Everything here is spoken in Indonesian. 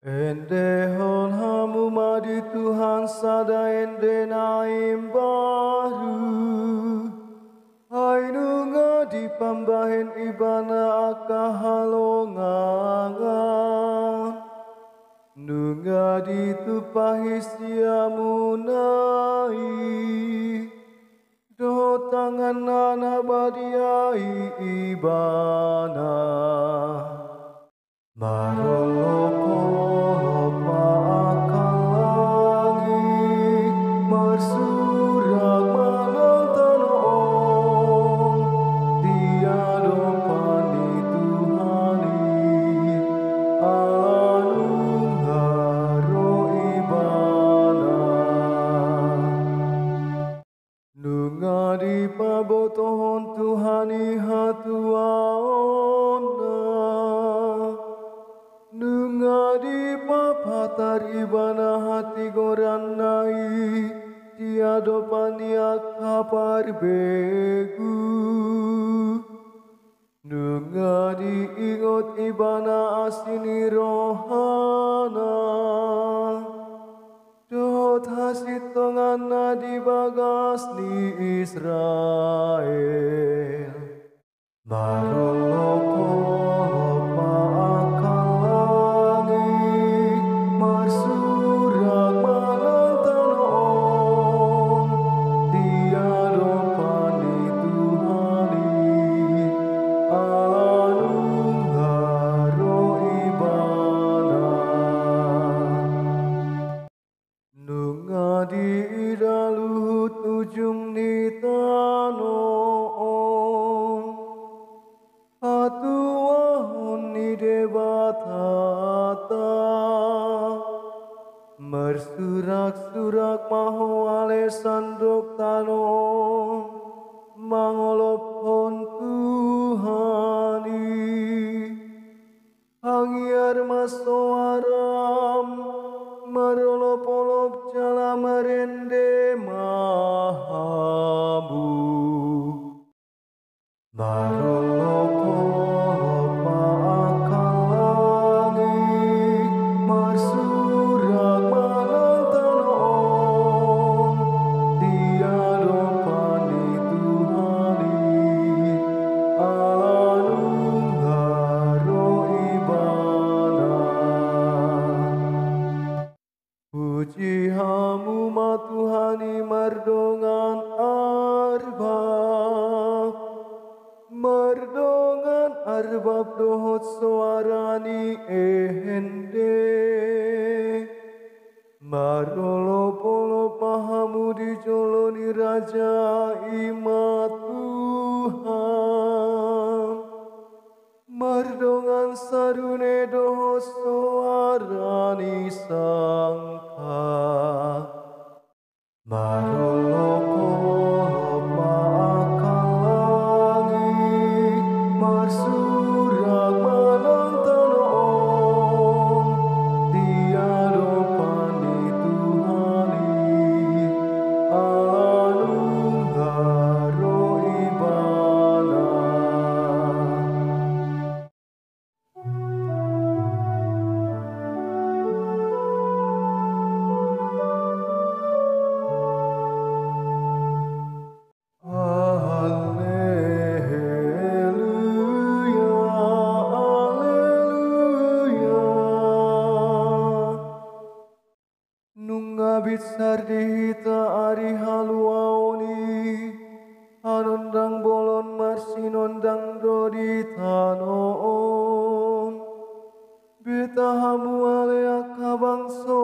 Endehon hamu madi Tuhan sada ende naim baru. Hai nunga di pambahen ibana akahalongangan. Nunga di tupahi siamunai. Do tangan nana badiai ibana. Marolopo botohon Tuhani hatuaona nunga di papatar ibana hati goranai tiado paniak kapar begu nunga di ingot ibana asini rohana dot hasit tongana di bagas ni Israel. Marolopo lopa akalangi marsurak manantanom tiado pani Tuhani alanung haro ibana nunga di idaluhut ujung ni tanon atuahon ni debatata mersurak-surak maho ale sandok tanon mangolopon Tuhani hangiar masoaram marolop-olop jala merende mahabu marolop-olop akalangi marsurak manantanom tiado pani Tuhani alanung haro ibana puji hamu ma Tuhani mardongan arbab dohot suarani ehende marolop-olop pahamu dijoloni raja ima Tuhan mardongan sarune dohot suarani sangka marolop-olop akalangi marsurak manantanom tiado pani Tuhani alanung haro ibana Bitsar dihita ari haluaoni anondang bolon marsinondang dodi tanon bitahamu alea kabangso